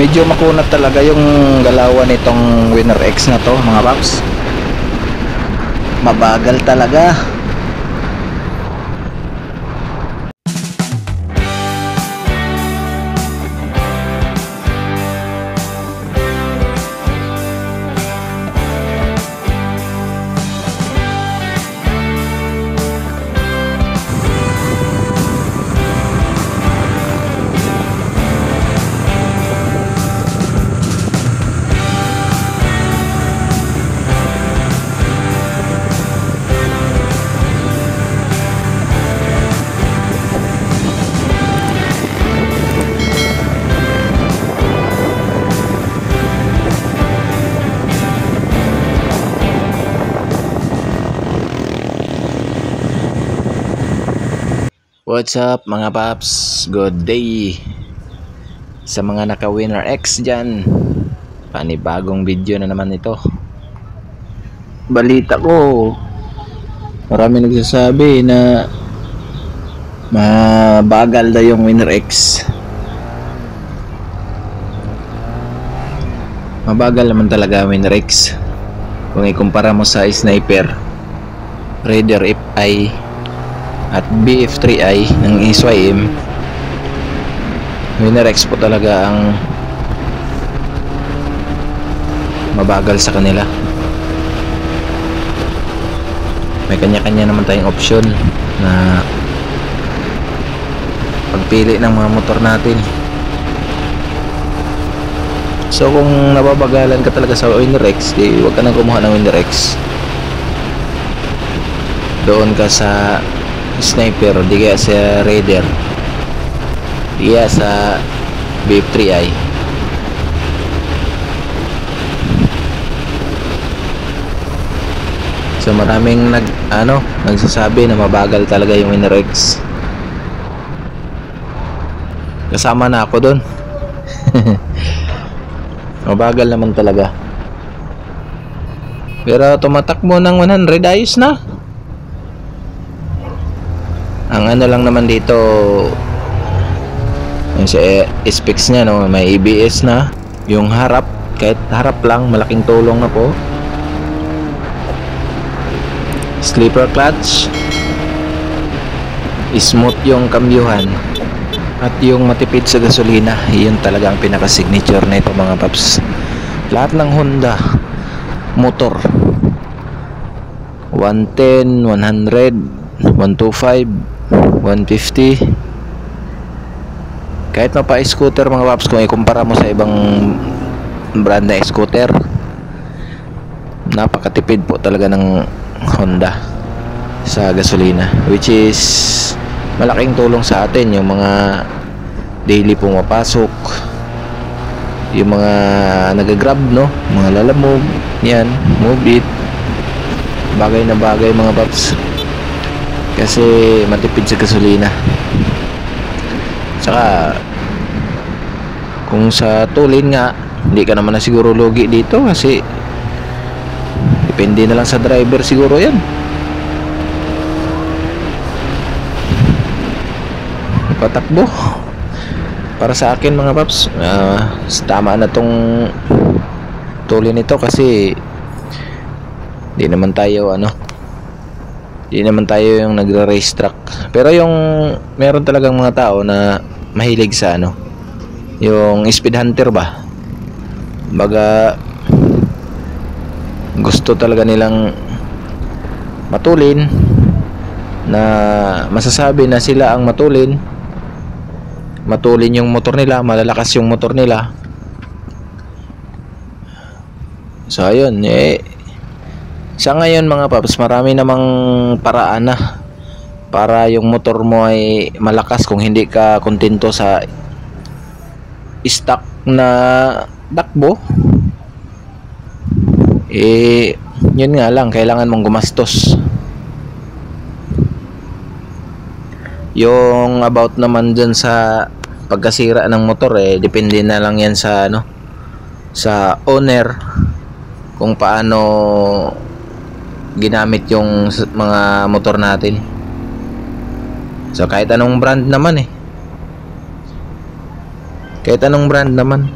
Medyo makunat talaga yung galawan nitong Winner X na to mga paps. Mabagal talaga. What's up mga paps? Good day sa mga naka Winner X dyan. Panibagong video na naman ito. Balita ko, marami nagsasabi na mabagal daw yung Winner X. Mabagal naman talaga ang Winner X kung ikumpara mo sa Sniper, Raider FI at BF3i ng SYM. Winner X po talaga ang mabagal sa kanila. May kanya-kanya naman tayong option na pagpili ng mga motor natin. So kung nababagalan ka talaga sa Winner X, di huwag ka nang kumuha ng Winner X. Doon ka sa Sniper, di kaya sa Raider, di kaya sa BF3i. So maraming nagsasabi na mabagal talaga yung Winner X. Kasama na ako doon. Mabagal naman talaga. Pero tumatakbo ng 100, ayos na. Ang ano lang naman dito, yung sa specs nya, no, may ABS na, yung harap, kahit harap lang, malaking tulong na po. Slipper clutch, smooth yung kambyuhan, at yung matipid sa gasolina. Yun talaga ang pinaka signature na ito mga paps. Lahat ng Honda motor 110, 100, 125, 150, kahit mapa-scooter mga paps, kung ikumpara mo sa ibang brand na scooter, napakatipid po talaga ng Honda sa gasolina, which is malaking tulong sa atin yung mga daily pumapasok, yung mga nagagrab, no, mga lalamove, yan, move it, bagay na bagay mga paps, kasi matipid sa gasolina. Saka kung sa tulin nga, hindi ka naman na siguro lugi dito, kasi depende na lang sa driver siguro yan. Patakbo para sa akin mga paps, tama na tong tulin nito, kasi di naman tayo yung nagra-race track. Pero yung meron talagang mga tao na mahilig sa yung speed hunter ba, baga gusto talaga nilang matulin, na masasabi na sila ang matulin yung motor nila, malalakas yung motor nila. So ayun, sa ngayon mga paps, marami namang paraan na para yung motor mo ay malakas. Kung hindi ka kontento sa stock na takbo, yun nga lang, kailangan mong gumastos. Yung about naman dyan sa pagkasira ng motor, depende na lang yan sa sa owner, kung paano ginamit yung mga motor natin. So kahit anong brand naman, kahit anong brand naman,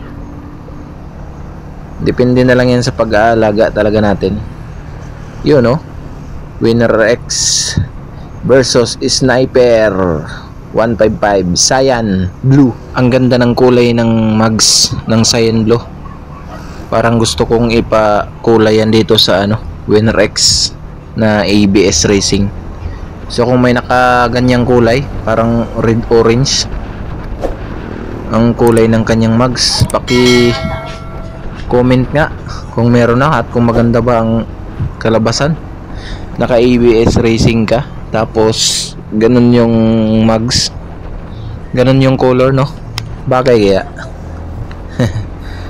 Depende na lang yan sa pag-aalaga talaga natin. Yun, no? Winner X versus Sniper 155 Cyan Blue. Ang ganda ng kulay ng mags ng Cyan Blue. Parang gusto kong ipakulay yan dito sa Winner X na ABS Racing. So kung may nakaganyang kulay, parang red orange ang kulay ng kanyang mags, paki comment nga kung meron na at kung maganda ba ang kalabasan. Naka ABS Racing ka, tapos ganun yung mags, ganun yung color, no? Bagay kaya.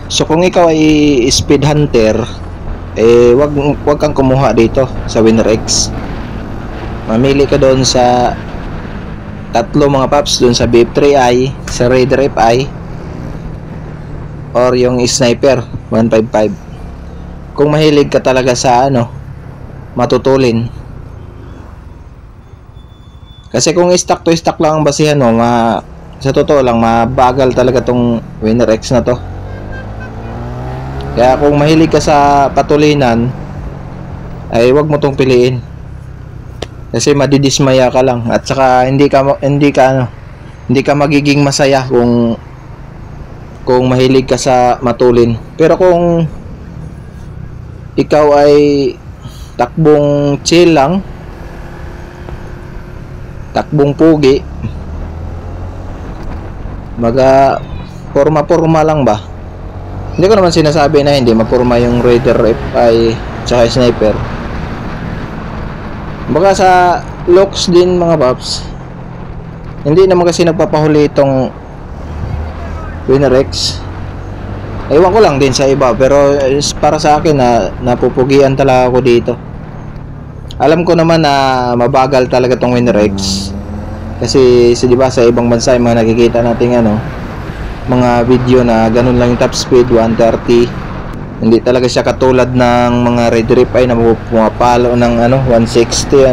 So kung ikaw ay speed hunter, wag kang kumuha dito sa Winner X. Mamili ka doon sa tatlo mga paps, doon sa BF3i, sa Raider FI, or yung Sniper 155. Kung mahilig ka talaga sa matutulin. Kasi kung stock to stock lang ang basihan mo, sa totoo lang mabagal talaga tong Winner X na to. Kaya kung mahilig ka sa patulinan, ay wag mo tong piliin. Kasi madidismaya ka lang, at saka hindi ka magiging masaya kung mahilig ka sa matulin. Pero kung ikaw ay takbong chill lang, takbong pugi, forma lang ba? Hindi ko naman sinasabi na hindi magporma yung Raider FI tsaka Sniper. Baka sa looks din mga paps, hindi naman kasi nagpapahuli itong Winner X. Ewan ko lang din sa iba, pero para sa akin napupugian talaga ako dito. Alam ko naman na mabagal talaga tong Winner X. Kasi di ba sa ibang bansa yung mga nakikita nating mga video na ganun lang yung top speed 130. Hindi talaga siya katulad ng mga Raider FI na pumapalo ng 160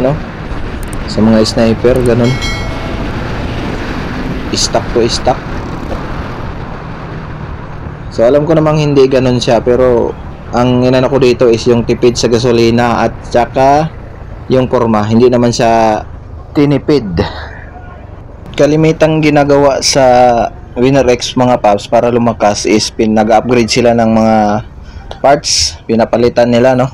sa mga Sniper, ganun. Stock to stock. So alam ko namang hindi ganun siya, pero ang inano ko dito is yung tipid sa gasolina at saka yung forma. Hindi naman siya tinipid. Kalimitang ginagawa sa Winner X mga paps para lumakas is nag-upgrade sila ng mga parts, pinapalitan nila, no?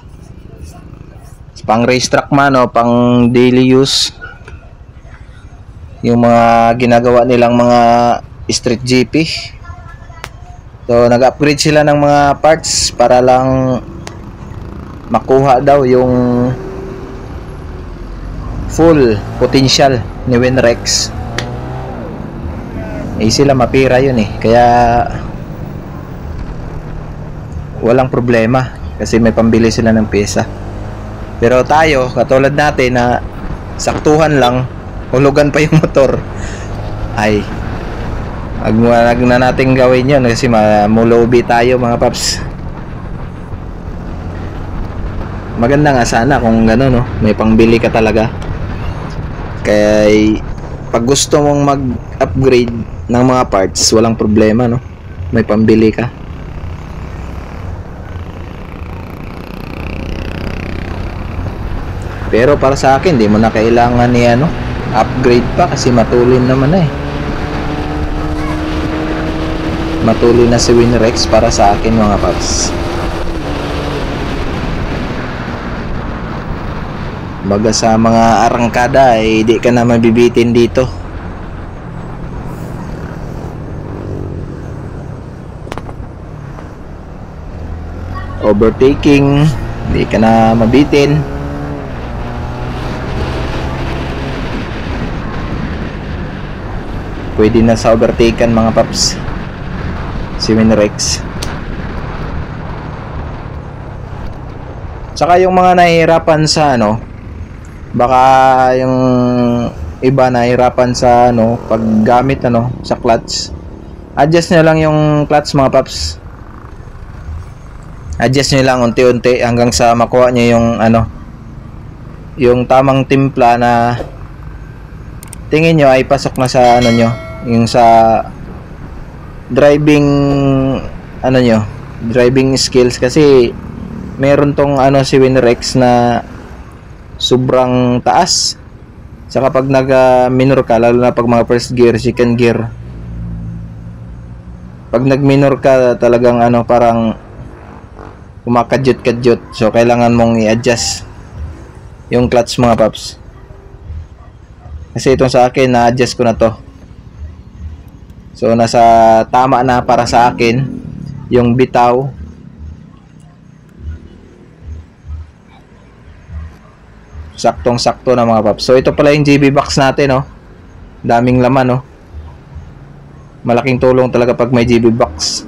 Pang racetrack man o pang daily use, yung mga ginagawa nilang mga street GP. So nag-upgrade sila ng mga parts para lang makuha daw yung full potential ni Winner X. Sila mapira yun kaya walang problema kasi may pambili sila ng pyesa. Pero tayo, katulad natin na saktuhan lang, hulugan pa yung motor, ay wag na natin gawin yun kasi mamulobi tayo mga paps. Maganda nga sana kung gano'n, no? May pangbili ka talaga. Kaya pag gusto mong mag-upgrade ng mga parts, walang problema, no? May pambili ka. Pero para sa akin, di mo na kailangan ni upgrade pa kasi matulin naman Matulin na si Winner X para sa akin mga paps. Baga sa mga arangkada di ka na mabibitin dito. Overtaking, di ka na mabitin. Pwede na sa overtaken mga paps si Winner X. Tsaka yung mga nahihirapan sa baka yung iba nahihirapan sa paggamit sa clutch, adjust nyo lang yung clutch mga paps. Adjust nyo lang unti-unti hanggang sa makuha nyo yung yung tamang timpla na tingin nyo ay pasok na sa nyo, yung sa driving nyo, driving skills, kasi meron tong ano si WinRX na sobrang taas. Sa kapag nag-minor ka, lalo na pag mga first gear, second gear, pag nag-minor ka talagang ano, parang kumakadyot-kadyot. So kailangan mong i-adjust yung clutch mga paps. Kasi itong sa akin, na-adjust ko na to. So nasa tama na para sa akin yung bitaw. Saktong-sakto na mga paps. So ito pala yung JB box natin, oh. Daming laman, oh. Malaking tulong talaga pag may JB box.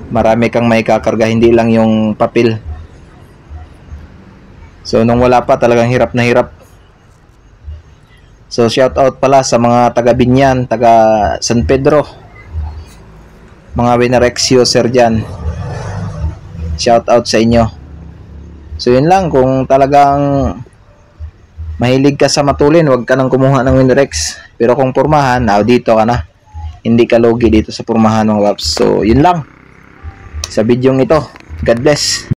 Marami kang may kakarga, hindi lang yung papel. So nung wala pa, talagang hirap na hirap. So shout out pala sa mga taga Binyan, taga San Pedro, mga WinRX user dyan. Shout out sa inyo. So yun lang, kung talagang mahilig ka sa matulin, wag ka nang kumuha ng WinRX. Pero kung pormahan, dito ka na. Hindi ka logi dito sa pormahan mga paps. So yun lang sa bidyong ito. God bless.